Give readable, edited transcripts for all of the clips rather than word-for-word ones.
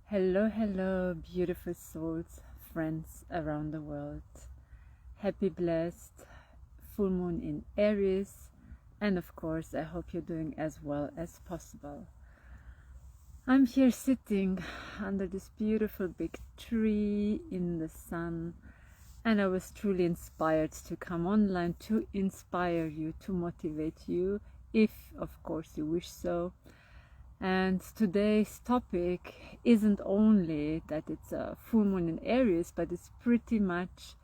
Hello, hello, beautiful souls, friends around the world. Happy, blessed full moon in Aries, and of course, I hope you're doing as well as possible. I'm here sitting under this beautiful big tree in the sun, and I was truly inspired to come online to inspire you, to motivate you, if of course you wish so. And today's topic isn't only that it's a full moon in Aries, but it's pretty much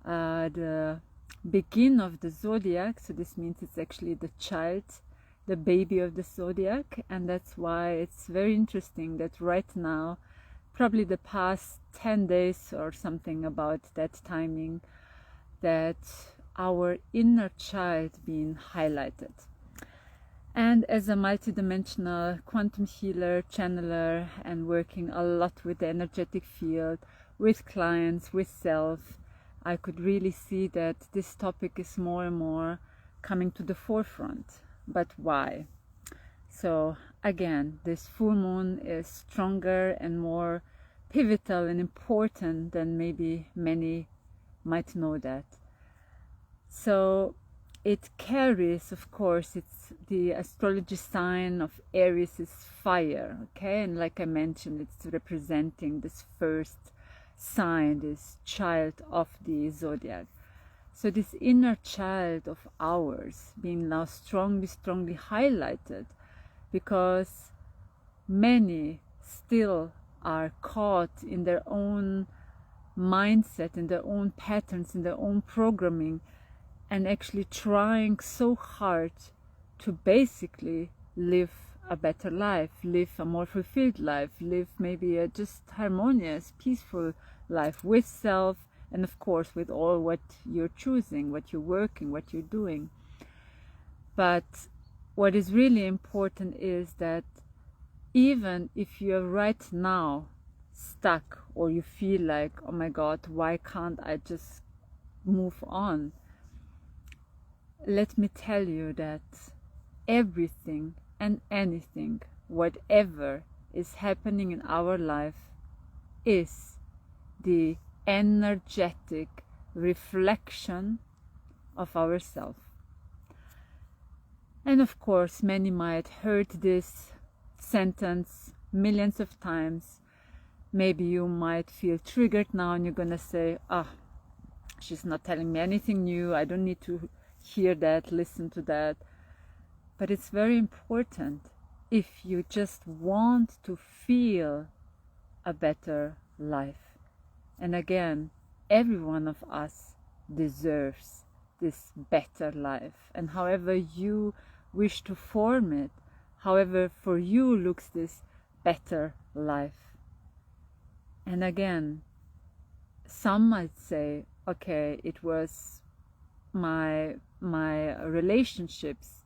the begin of the zodiac. So this means it's actually the child, the baby of the zodiac. And that's why it's very interesting that right now, probably the past 10 days or something about that timing, that our inner child being highlighted. And as a multidimensional quantum healer, channeler, and working a lot with the energetic field, with clients, with self, I could really see that this topic is more and more coming to the forefront. But why? So again, this full moon is stronger and more pivotal and important than maybe many might know that. So it carries, of course, it's the astrology sign of Aries is fire, okay? And like I mentioned, it's representing this first sign, this child of the zodiac. So this inner child of ours being now strongly highlighted, because many still are caught in their own mindset, in their own patterns, in their own programming, and actually trying so hard to basically live a better life, live a more fulfilled life, live maybe a just harmonious, peaceful life with self, and of course with all what you're choosing, what you're working, what you're doing. But what is really important is that even if you're right now stuck, or you feel like, oh my God, why can't I just move on? Let me tell you that everything and anything, whatever is happening in our life, is the energetic reflection of ourself. And of course, many might heard this sentence millions of times. Maybe you might feel triggered now and you're gonna say, she's not telling me anything new, I don't need to hear that, listen to that. But it's very important if you just want to feel a better life. And again, every one of us deserves this better life. And however you wish to form it, however for you looks this better life. And again, some might say, okay, it was my relationships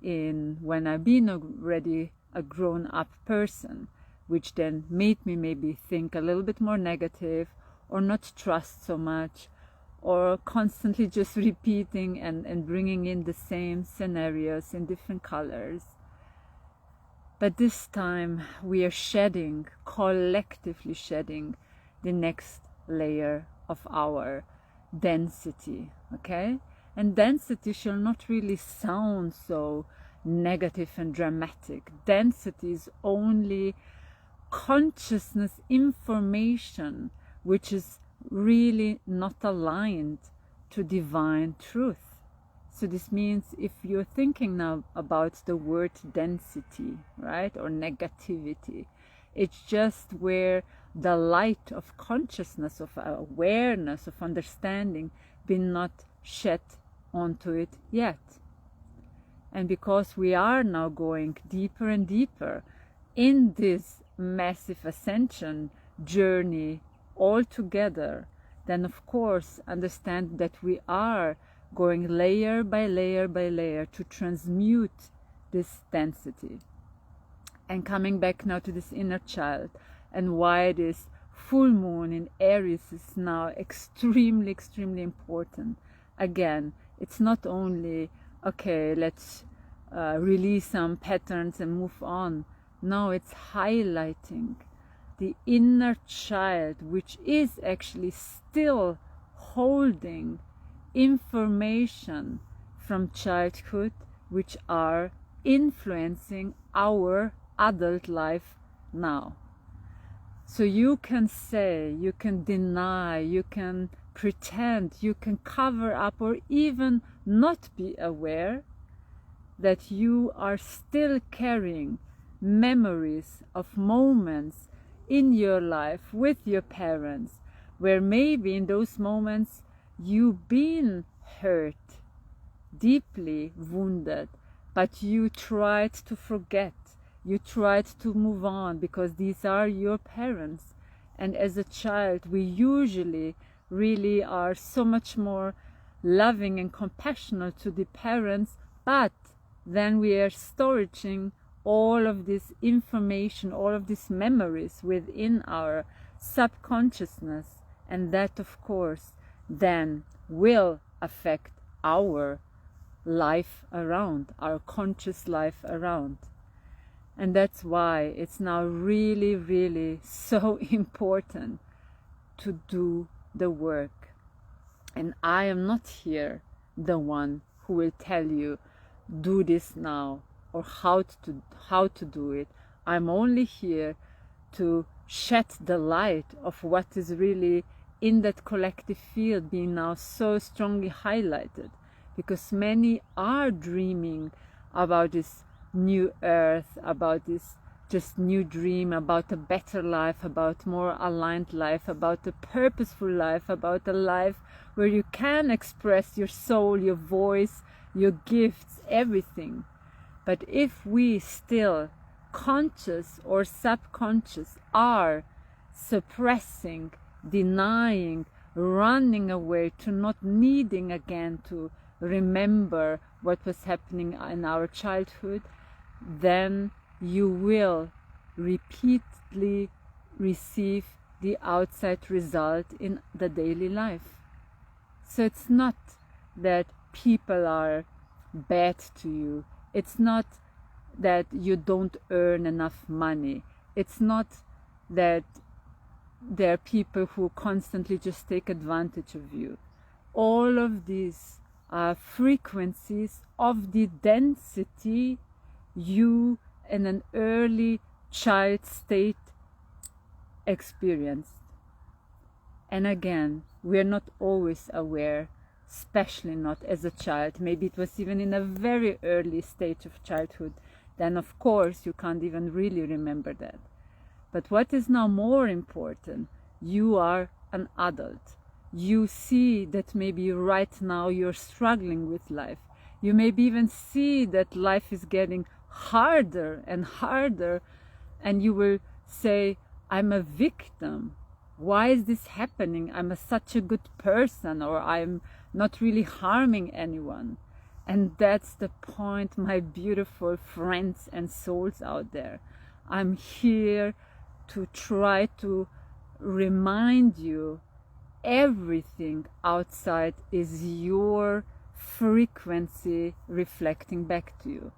in when I've been already a grown-up person, which then made me maybe think a little bit more negative, or not trust so much, or constantly just repeating and bringing in the same scenarios in different colors. But this time we are shedding, collectively shedding, the next layer of our density, okay? And density shall not really sound so negative and dramatic. Density is only consciousness information which is really not aligned to divine truth. So this means if you're thinking now about the word density, right, or negativity, it's just where the light of consciousness, of awareness, of understanding been not shed onto it yet. And because we are now going deeper and deeper in this massive ascension journey all together, then of course understand that we are going layer by layer by layer to transmute this density. And coming back now to this inner child, and why this full moon in Aries is now extremely important. Again, it's not only, okay, let's release some patterns and move on. No, it's highlighting the inner child, which is actually still holding information from childhood, which are influencing our adult life now. So you can say, you can deny, you can pretend, you can cover up, or even not be aware that you are still carrying memories of moments in your life with your parents, where maybe in those moments you've been hurt, deeply wounded, but you tried to forget, you tried to move on because these are your parents. And as a child, we usually really are so much more loving and compassionate to the parents, but then we are storing all of this information, all of these memories within our subconsciousness, and that of course then will affect our life around, our conscious life around. And that's why it's now really, really so important to do the work. And I am not here the one who will tell you, do this now, or how to do it. I'm only here to shed the light of what is really in that collective field being now so strongly highlighted, because many are dreaming about this new earth, about this just new dream, about a better life, about more aligned life, about a purposeful life, about a life where you can express your soul, your voice, your gifts, everything. But if we still, conscious or subconscious, are suppressing, denying, running away, to not needing again to remember what was happening in our childhood, then you will repeatedly receive the outside result in the daily life. So it's not that people are bad to you. It's not that you don't earn enough money. It's not that there are people who constantly just take advantage of you. All of these are frequencies of the density you in an early child state experienced. And again, we are not always aware, especially not as a child. Maybe it was even in a very early stage of childhood. Then of course you can't even really remember that. But what is now more important, you are an adult. You see that maybe right now you're struggling with life. You maybe even see that life is getting harder and harder, and you will say, I'm a victim. Why is this happening? I'm such a good person, or I'm not really harming anyone. And that's the point, my beautiful friends and souls out there. I'm here to try to remind you everything outside is your frequency reflecting back to you.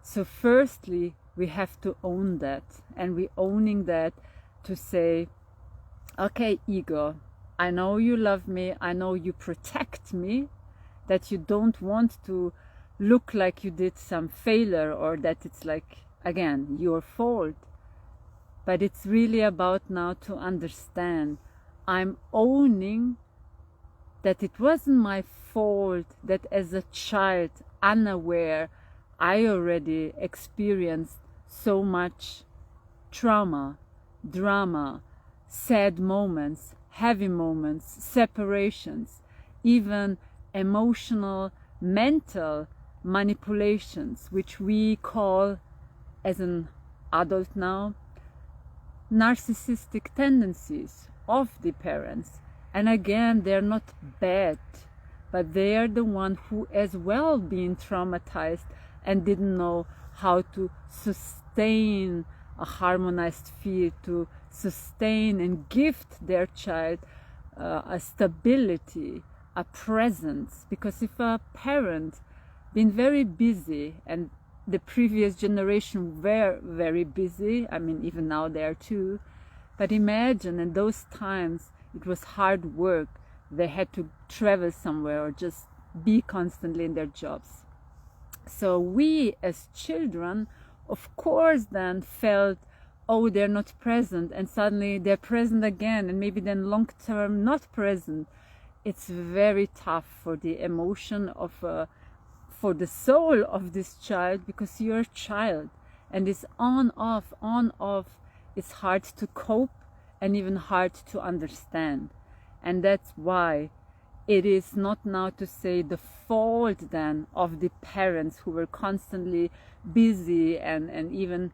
So firstly, we have to own that, and we owning that to say, okay, ego, I know you love me, I know you protect me, that you don't want to look like you did some failure, or that it's like, again, your fault. But it's really about now to understand, I'm owning that it wasn't my fault that as a child, unaware, I already experienced so much trauma, drama, sad moments, heavy moments, separations, even emotional, mental manipulations, which we call, as an adult now, narcissistic tendencies of the parents. And again, they're not bad, but they are the one who as well been traumatized and didn't know how to sustain a harmonized field, to sustain and gift their child a stability, a presence. Because if a parent been very busy, and the previous generation were very busy, I mean even now they are too, But imagine in those times, it was hard work. They had to travel somewhere or just be constantly in their jobs. So we as children, of course, then felt, oh, they're not present, and suddenly they're present again, and maybe then long term not present. It's very tough for the emotion of for the soul of this child, because you're a child, and this on off, it's hard to cope and even hard to understand. And that's why it is not now to say the fault then of the parents who were constantly busy and even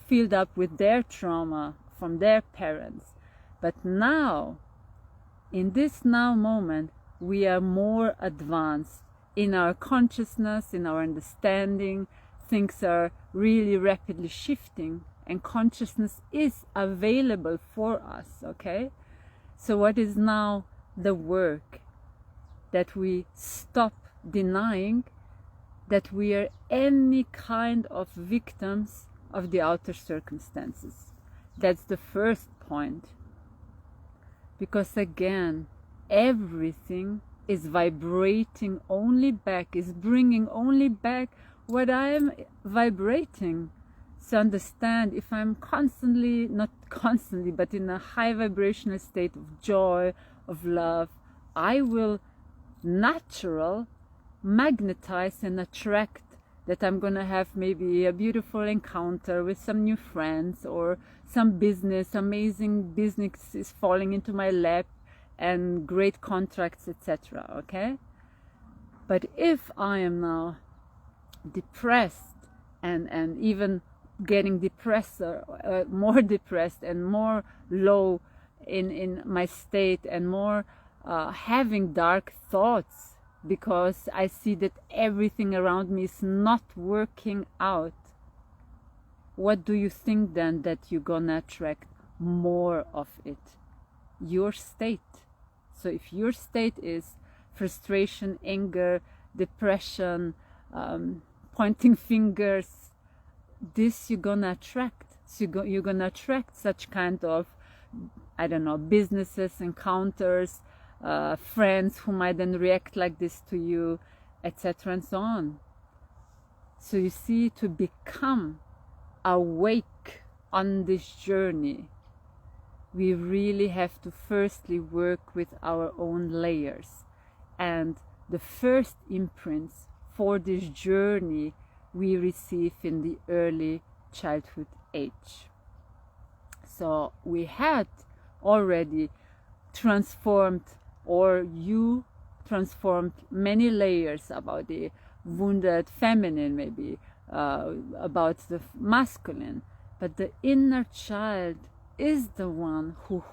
filled up with their trauma from their parents. But now, in this now moment, we are more advanced in our consciousness, in our understanding. Things are really rapidly shifting, and consciousness is available for us, okay? So what is now the work? That we stop denying that we are any kind of victims of the outer circumstances. That's the first point. Because again, everything is vibrating only back, is bringing only back what I am vibrating. So understand, if I'm constantly, not constantly, but in a high vibrational state of joy, of love, I will natural magnetize and attract that I'm gonna have maybe a beautiful encounter with some new friends, or some business, amazing business is falling into my lap, and great contracts, etc. Okay? But if I am now depressed and even getting depressed, more depressed and more low in my state, and more having dark thoughts, because I see that everything around me is not working out, what do you think then that you're gonna attract more of it? Your state. So if your state is frustration, anger, depression, pointing fingers, this you're gonna attract. So you're gonna attract such kind of, I don't know, businesses, encounters, friends who might then react like this to you, etc. and so on. So you see, to become awake on this journey, we really have to firstly work with our own layers. And the first imprints for this journey we receive in the early childhood age. So we had already transformed, or you transformed, many layers about the wounded feminine, maybe about the masculine, but the inner child is the one who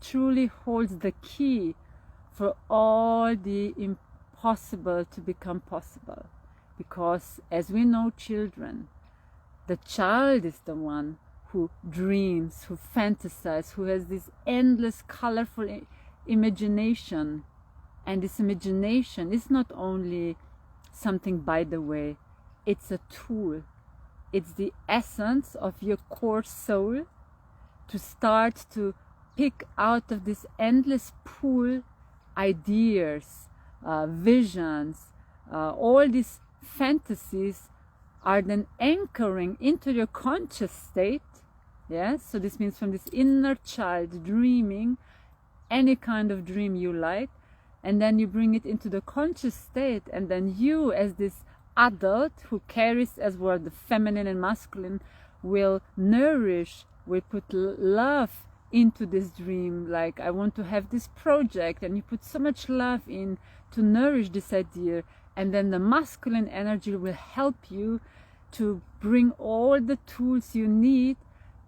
truly holds the key for all the impossible to become possible. Because as we know, children, the child is the one who dreams, who fantasizes, who has this endless colorful imagination. And this imagination is not only something by the way, it's a tool. It's the essence of your core soul to start to pick out of this endless pool ideas, visions, all these fantasies are then anchoring into your conscious state. Yes, so this means from this inner child dreaming any kind of dream you like, and then you bring it into the conscious state, and then you as this adult who carries as well the feminine and masculine will nourish, will put love into this dream. Like, I want to have this project, and you put so much love in to nourish this idea, and then the masculine energy will help you to bring all the tools you need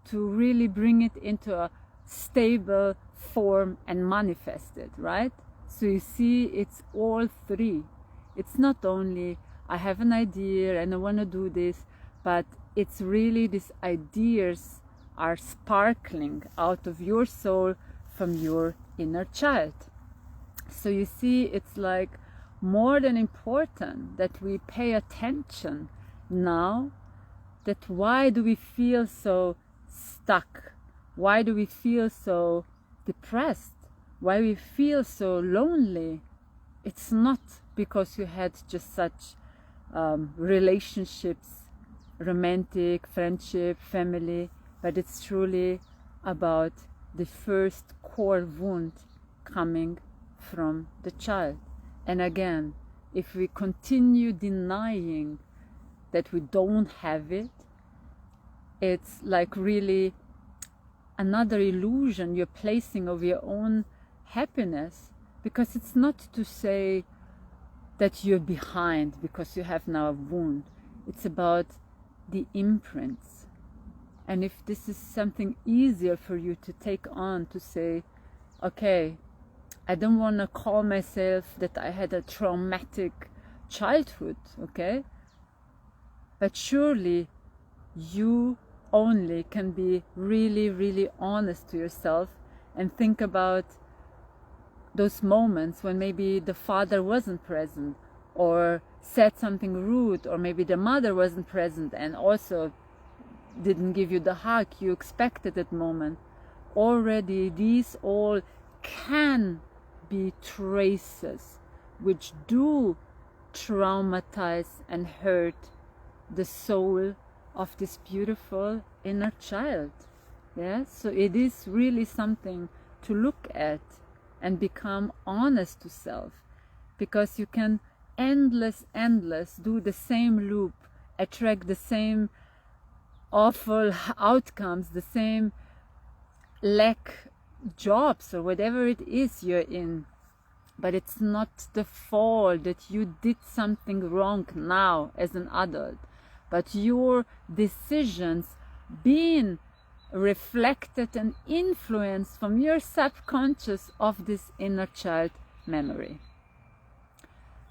to really bring it into a stable form and manifest it, right? So you see, it's all three. It's not only I have an idea and I want to do this, but it's really these ideas are sparkling out of your soul from your inner child. So you see, it's like more than important that we pay attention now. That why do we feel so stuck? Why do we feel so depressed? Why we feel so lonely? It's not because you had just such relationships, romantic, friendship, family, but it's truly about the first core wound coming from the child. And again, if we continue denying that we don't have it, it's like really another illusion you're placing of your own happiness, because it's not to say that you're behind because you have now a wound. It's about the imprints. And if this is something easier for you to take on, to say, okay, I don't want to call myself that I had a traumatic childhood, okay? But surely you only can be really, really honest to yourself and think about those moments when maybe the father wasn't present, or said something rude, or maybe the mother wasn't present and also didn't give you the hug you expected at the moment. Already these all can be traces which do traumatize and hurt the soul of this beautiful inner child. Yeah, so it is really something to look at and become honest to self, because you can endless do the same loop, attract the same awful outcomes, the same lack jobs or whatever it is you're in. But it's not the fault that you did something wrong now as an adult, but your decisions being reflected and influenced from your subconscious of this inner child memory.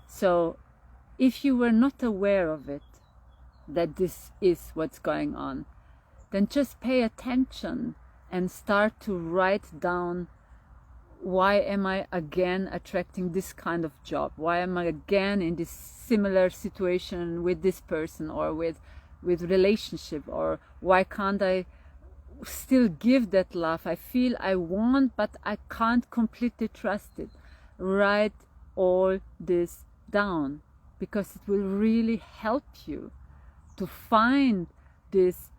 So if you were not aware of it, that this is what's going on, then just pay attention and start to write down, why am I again attracting this kind of job? Why am I again in this similar situation with this person, or with relationship? Or why can't I still give that love I feel I want, but I can't completely trust it? Write all this down, because it will really help you to find this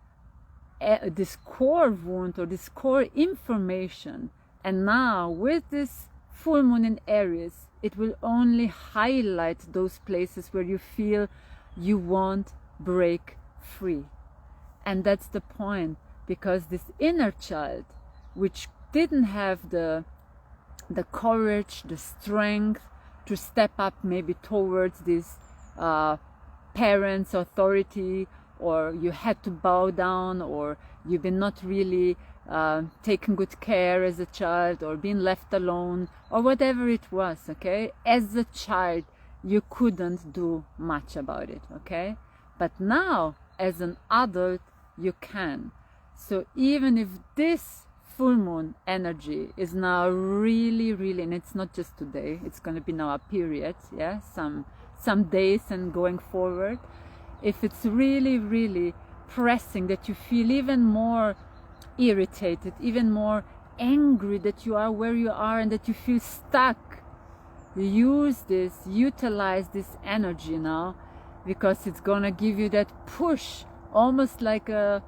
core wound or this core information. And now with this full moon in Aries, it will only highlight those places where you feel you won't break free. And that's the point, because this inner child, which didn't have the courage, the strength to step up maybe towards this parents' authority, or you had to bow down, or you've been not really taken good care as a child, or being left alone, or whatever it was, okay? As a child, you couldn't do much about it, okay? But now, as an adult, you can. So even if this full moon energy is now really, and it's not just today, it's going to be now a period, yeah, some days and going forward, if it's really pressing, that you feel even more irritated, even more angry that you are where you are and that you feel stuck, utilize this energy now, because it's gonna give you that push, almost like a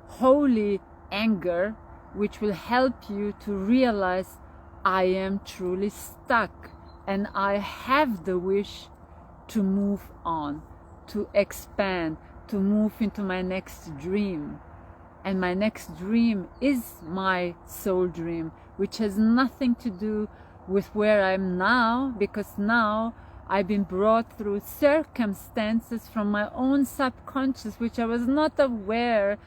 holy anger, which will help you to realize, I am truly stuck and I have the wish to move on, to expand, to move into my next dream. And my next dream is my soul dream, which has nothing to do with where I'm now, because now I've been brought through circumstances from my own subconscious, which I was not aware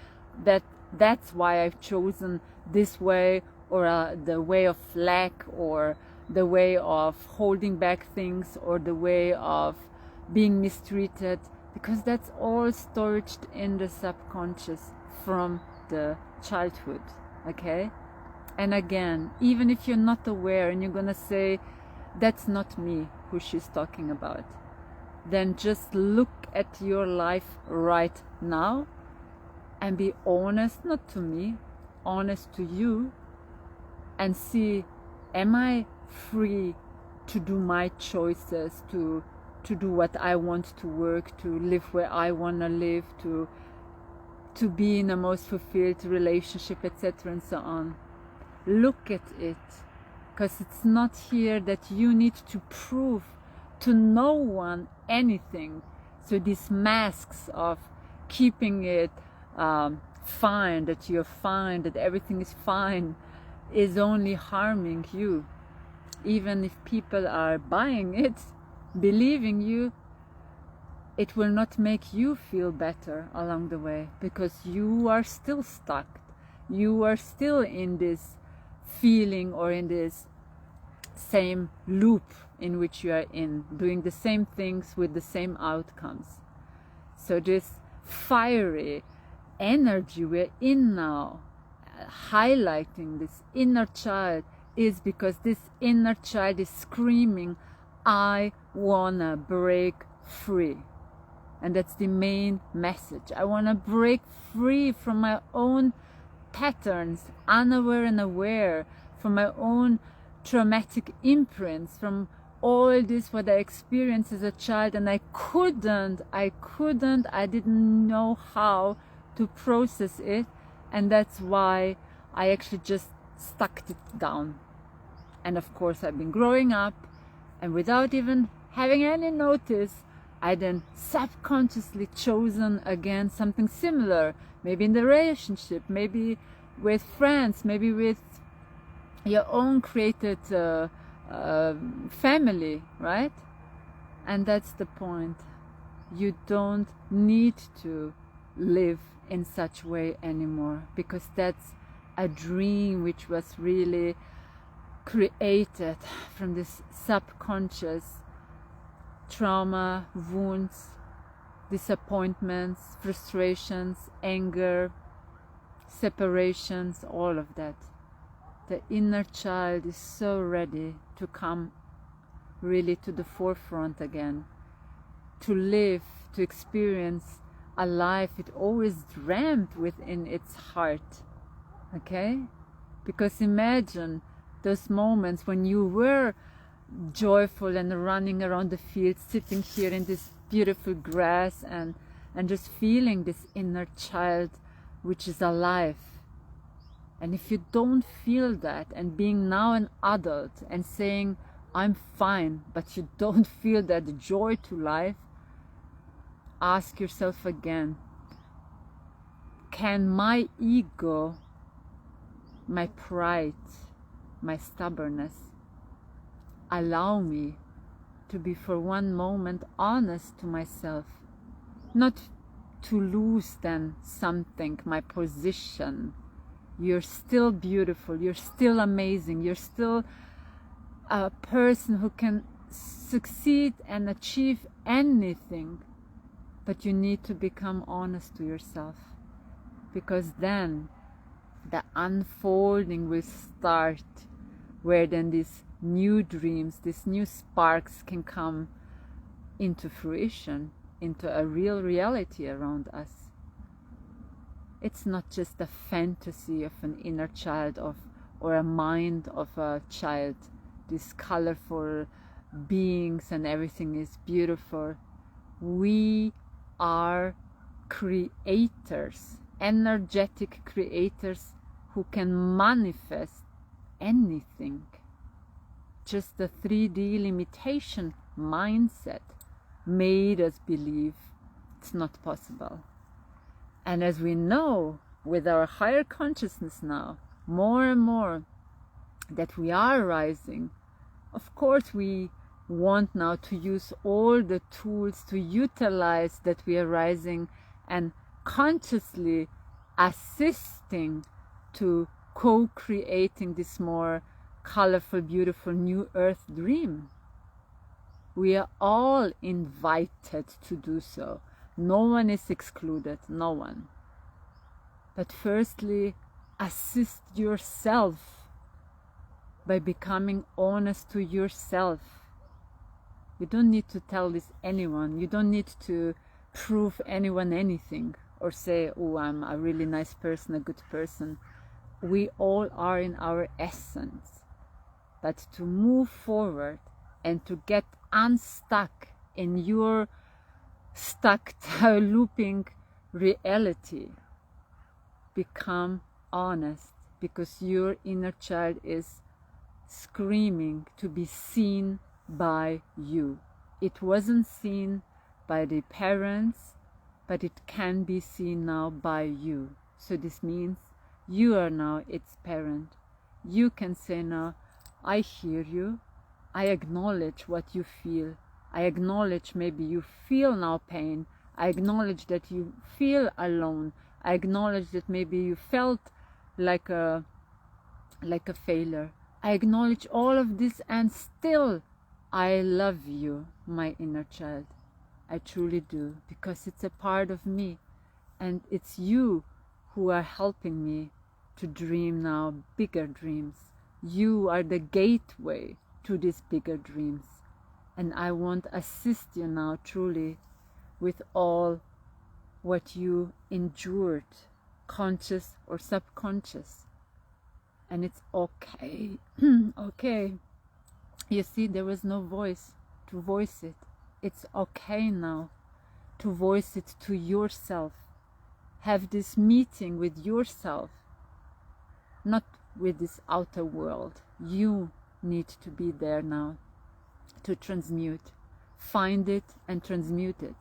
that that's why I've chosen this way, or the way of lack, or the way of holding back things, or the way of being mistreated, because that's all stored in the subconscious from the childhood, okay? And again, even if you're not aware and you're gonna say, that's not me who she's talking about, then just look at your life right now and be honest, not to me, honest to you, and see, am I free to do my choices, to do what I want to work, to live where I want to live, to be in the most fulfilled relationship, etc. and so on. Look at it, because it's not here that you need to prove to no one anything. So these masks of keeping it fine, that you're fine, that everything is fine, is only harming you. Even if people are buying it, believing you, it will not make you feel better along the way, because you are still stuck. You are still in this feeling or in this same loop in which you are in, doing the same things with the same outcomes. So this fiery energy we're in now, highlighting this inner child, is because this inner child is screaming, I wanna break free. And that's the main message. I wanna break free from my own patterns, unaware and aware, from my own traumatic imprints, from all this what I experienced as a child, and I didn't know how to process it, and that's why I actually just stuck it down. And of course I've been growing up, and without even having any notice, I then subconsciously chosen again something similar, maybe in the relationship, maybe with friends, maybe with your own created family, right? And that's the point. You don't need to live in such way anymore, because that's a dream which was really created from this subconscious trauma, wounds, disappointments, frustrations, anger, separations, all of that. The inner child is so ready to come really to the forefront again, to live, to experience a life it always dreamt within its heart. Okay? Because imagine those moments when you were joyful and running around the field, sitting here in this beautiful grass and just feeling this inner child which is alive. And if you don't feel that, and being now an adult and saying I'm fine, but you don't feel that joy to life, ask yourself again, can my ego, my pride, my stubbornness allow me to be for one moment honest to myself, not to lose then something, my position? You're still beautiful, you're still amazing, you're still a person who can succeed and achieve anything, but you need to become honest to yourself, because then the unfolding will start, where then these new dreams, these new sparks can come into fruition, into a real reality around us. It's not just a fantasy of an inner child or a mind of a child, these colorful beings and everything is beautiful. We are creators, energetic creators who can manifest anything. Just the 3D limitation mindset made us believe it's not possible. And as we know with our higher consciousness now, more and more, that we are rising, of course we want now to use all the tools to utilize that we are rising and consciously assisting to co-creating this more colorful, beautiful new earth dream. We are all invited to do so. No one is excluded, no one. But firstly, assist yourself by becoming honest to yourself. You don't need to tell this anyone. You don't need to prove anyone anything. or say, oh, I'm a really nice person, a good person. We all are in our essence. But to move forward and to get unstuck in your stuck looping reality, become honest, because your inner child is screaming to be seen by you. It wasn't seen by the parents, but it can be seen now by you. So this means you are now its parent. You can say now, I hear you. I acknowledge what you feel. I acknowledge maybe you feel now pain. I acknowledge that you feel alone. I acknowledge that maybe you felt like a failure. I acknowledge all of this, and still I love you, my inner child. I truly do, because it's a part of me, and it's you who are helping me to dream now bigger dreams. You are the gateway to these bigger dreams, and I want to assist you now truly with all what you endured, conscious or subconscious. And it's okay. Okay. You see, there was no voice to voice it. It's okay now to voice it to yourself. Have this meeting with yourself, not with this outer world. You need to be there now to transmute. Find it and transmute it.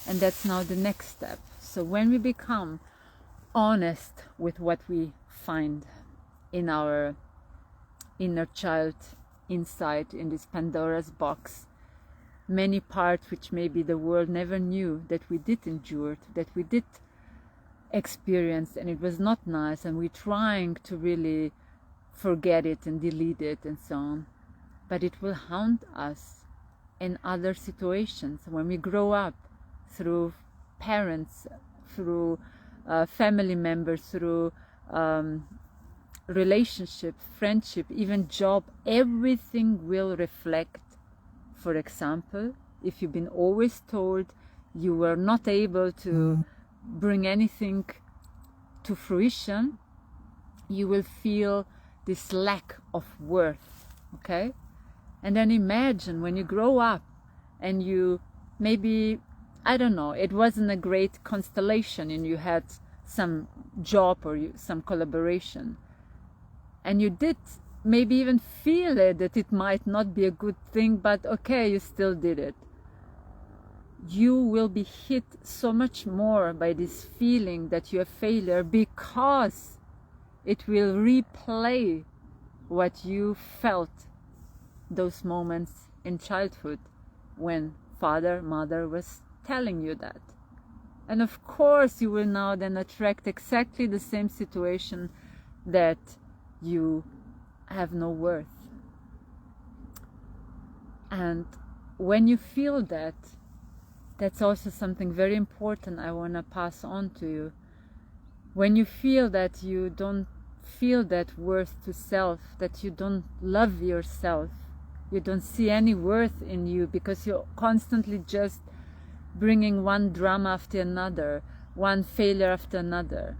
And that's now the next step. So when we become honest with what we find in our inner child inside, in this Pandora's box, many parts which maybe the world never knew that we did endure, that we did experience, and it was not nice, and we're trying to really forget it and delete it and so on. But it will haunt us in other situations when we grow up, through parents, through family members, through relationship, friendship, even job. Everything will reflect. For example, if you've been always told you were not able to bring anything to fruition, you will feel this lack of worth, okay? And then imagine when you grow up and you maybe, I don't know, it wasn't a great constellation and you had some job or some collaboration, and you did maybe even feel it, that it might not be a good thing, but okay, you still did it. You will be hit so much more by this feeling that you're a failure, because it will replay what you felt those moments in childhood when father, mother was telling you that. And of course you will now then attract exactly the same situation, that you have no worth. And when you feel that, that's also something very important I want to pass on to you. When you feel that you don't feel that worth to self, that you don't love yourself, you don't see any worth in you, because you're constantly just bringing one drama after another, one failure after another,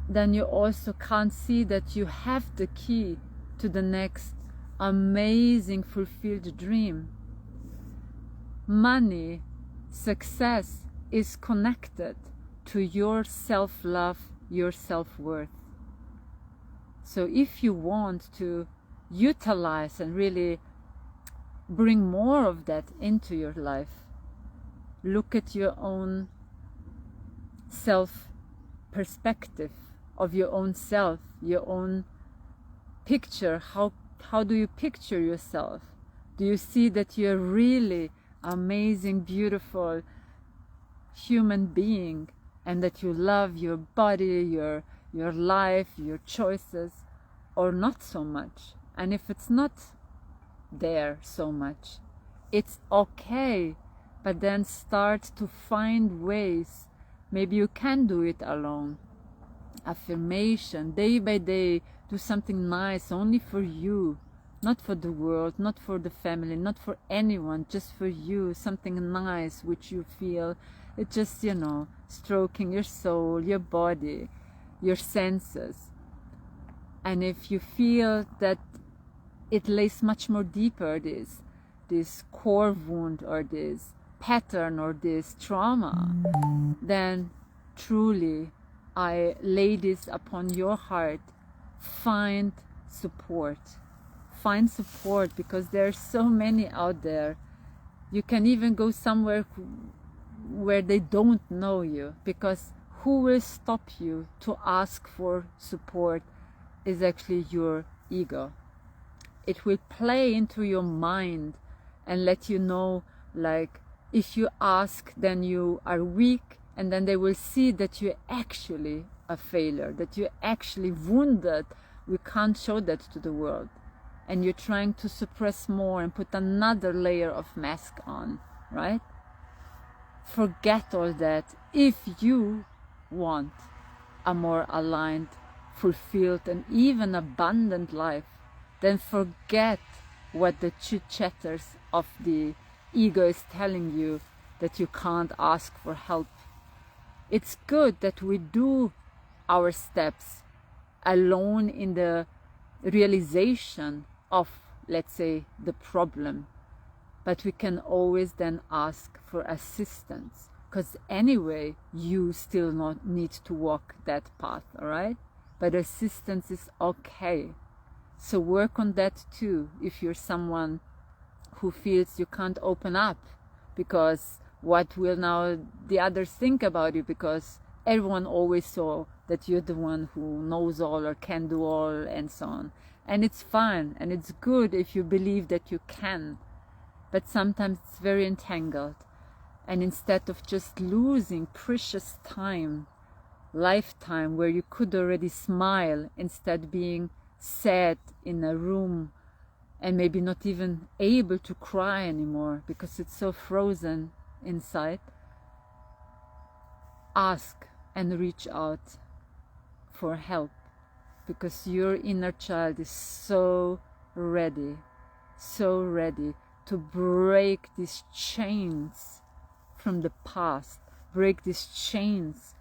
then you also can't see that you have the key to the next amazing fulfilled dream. Money, success is connected to your self-love, your self-worth. So if you want to utilize and really bring more of that into your life, look at your own self perspective of your own self, your own picture. How do you picture yourself? Do you see that you're really amazing, beautiful human being, and that you love your body, your life, your choices, or not so much? And if it's not there so much, it's okay, but then start to find ways. Maybe you can do it alone. Affirmation, day by day, do something nice only for you, not for the world, not for the family, not for anyone, just for you. Something nice which you feel It's just, you know, stroking your soul, your body, your senses. And if you feel that it lays much more deeper, this core wound or this pattern or this trauma, then truly I lay this upon your heart. Find support. Find support, because there are so many out there. You can even go somewhere where they don't know you, because who will stop you to ask for support is actually your ego. It will play into your mind and let you know, like, if you ask, then you are weak, and then they will see that you're actually a failure, that you're actually wounded. We can't show that to the world. And you're trying to suppress more and put another layer of mask on, right? Forget all that. If you want a more aligned, fulfilled, and even abundant life, then forget what the chit-chatters of the ego is telling you, that you can't ask for help. It's good that we do our steps alone in the realization of, let's say, the problem, but we can always then ask for assistance, because anyway you still not need to walk that path, all right? But assistance is okay. So work on that too, if you're someone who feels you can't open up because what will now the others think about you, because everyone always saw that you're the one who knows all or can do all and so on. And it's fine and it's good if you believe that you can, but sometimes it's very entangled. And instead of just losing precious time, lifetime, where you could already smile, instead being sad in a room and maybe not even able to cry anymore because it's so frozen inside, ask and reach out for help, because your inner child is so ready to break these chains from the past, break these chains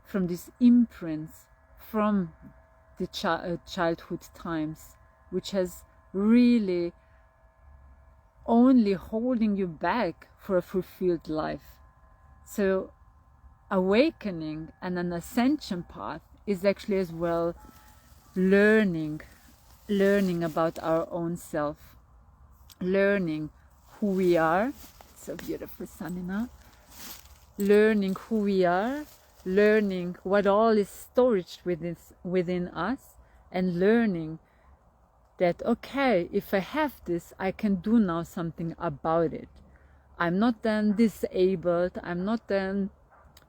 from these imprints from the childhood times, which has really only holding you back for a fulfilled life. So awakening and an ascension path is actually as well learning about our own self, learning who we are. So beautiful, Sanina. Learning who we are, learning what all is stored within us, and learning that, okay, if I have this, I can do now something about it. I'm not then disabled, I'm not then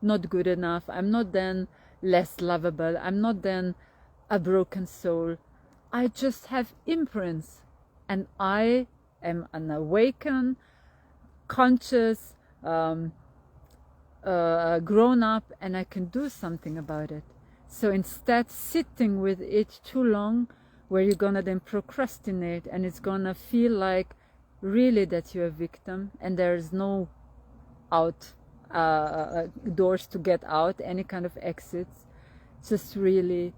not good enough, I'm not then less lovable, I'm not then a broken soul. I just have imprints, and I am an awakened, conscious, grown up, and I can do something about it. So instead sitting with it too long, where you're gonna then procrastinate, and it's gonna feel like really that you're a victim and there's no out doors to get out, any kind of exits. Just really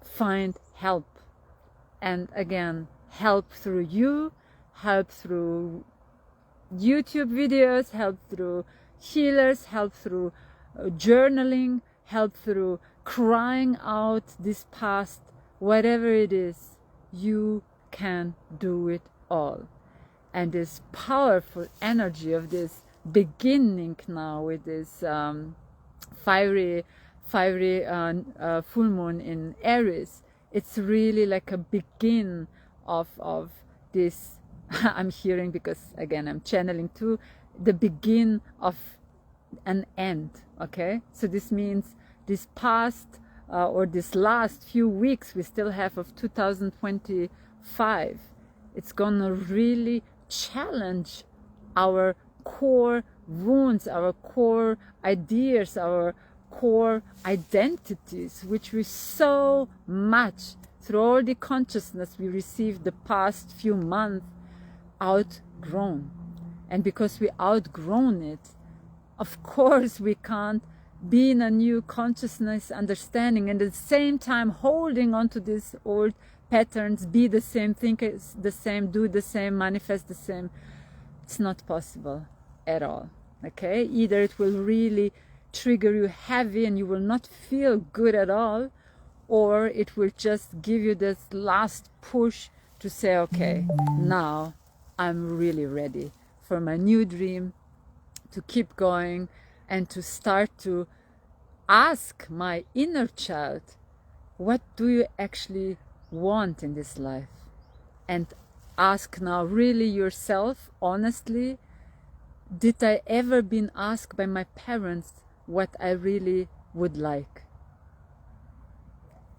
find help. And again, help through you, help through YouTube videos, help through healers, help through journaling, help through crying out this past, whatever it is, you can do it all. And this powerful energy of this beginning now with this fiery full moon in Aries, it's really like a begin of this I'm hearing, because again I'm channeling too, the begin of an end. Okay, so this means this past or this last few weeks we still have of 2025, it's gonna really challenge our core wounds, our core ideas, our core identities, which we so much through all the consciousness we received the past few months outgrown. And because we outgrown it, Of course, we can't be in a new consciousness understanding and at the same time holding on to these old patterns, be the same, think the same, do the same, manifest the same. It's not possible at all. Okay, either it will really trigger you heavy and you will not feel good at all, or it will just give you this last push to say, okay, now I'm really ready for my new dream, to keep going and to start to ask my inner child, what do you actually want in this life? And ask now really yourself honestly, did I ever been asked by my parents what I really would like?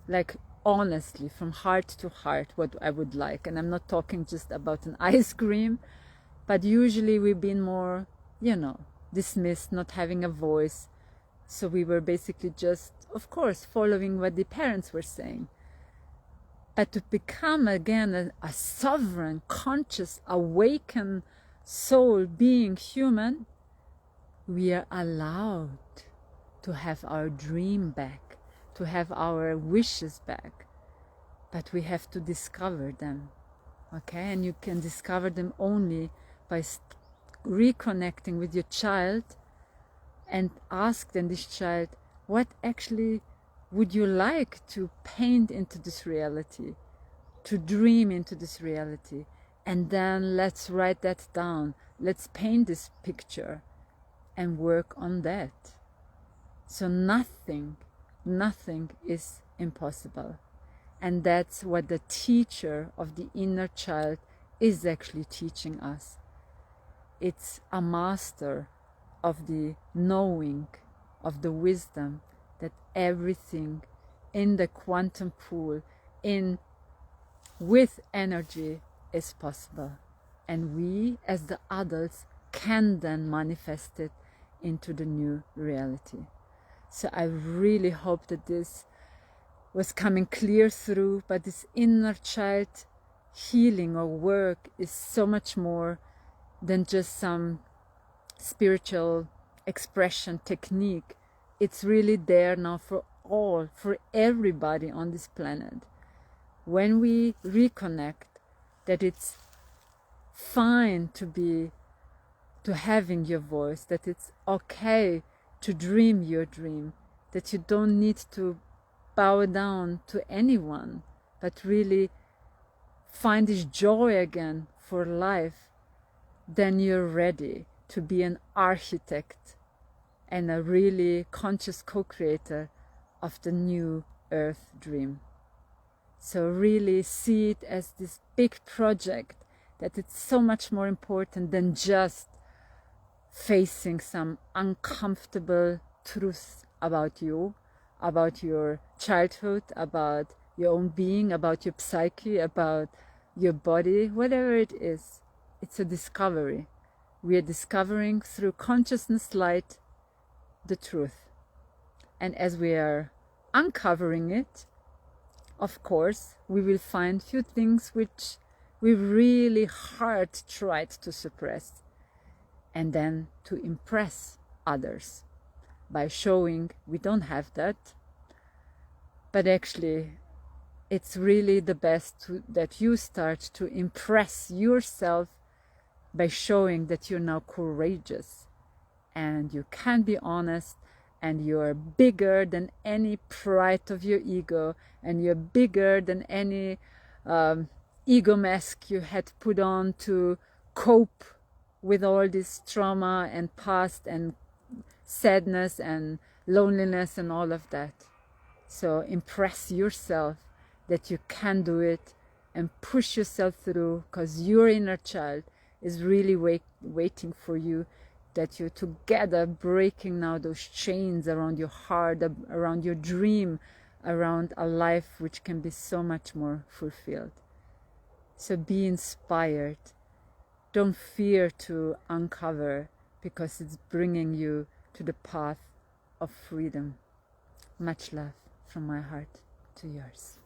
Like honestly, from heart to heart, what I would like. And I'm not talking just about an ice cream, but usually we've been more, you know, dismissed, not having a voice. So we were basically just, of course, following what the parents were saying. But to become again a sovereign, conscious, awakened soul, being human, we are allowed to have our dream back, to have our wishes back. But we have to discover them, okay? And you can discover them only by reconnecting with your child and ask then this child, what actually would you like to paint into this reality, to dream into this reality? And then let's write that down. Let's paint this picture and work on that. So nothing is impossible. And that's what the teacher of the inner child is actually teaching us. It's a master of the knowing, of the wisdom, that everything in the quantum pool, with energy, is possible. And we, as the adults, can then manifest it into the new reality. So I really hope that this was coming clear through, but this inner child healing or work is so much more than just some spiritual expression technique. It's really there now for all, for everybody on this planet. When we reconnect, that it's fine to having your voice, that it's okay to dream your dream, that you don't need to bow down to anyone, but really find this joy again for life, then you're ready to be an architect and a really conscious co-creator of the new earth dream. So really see it as this big project, that it's so much more important than just facing some uncomfortable truths about you, about your childhood, about your own being, about your psyche, about your body, whatever it is. It's a discovery. We are discovering through consciousness light the truth. And as we are uncovering it, of course, we will find few things which we really hard tried to suppress, and then to impress others by showing we don't have that. But actually, it's really the best that you start to impress yourself by showing that you're now courageous and you can be honest, and you're bigger than any pride of your ego, and you're bigger than any ego mask you had put on to cope with all this trauma and past and sadness and loneliness and all of that. So impress yourself that you can do it and push yourself through, because your inner child is really waiting for you, that you're together breaking now those chains around your heart, around your dream, around a life which can be so much more fulfilled. So be inspired. Don't fear to uncover, because it's bringing you to the path of freedom. Much love from my heart to yours.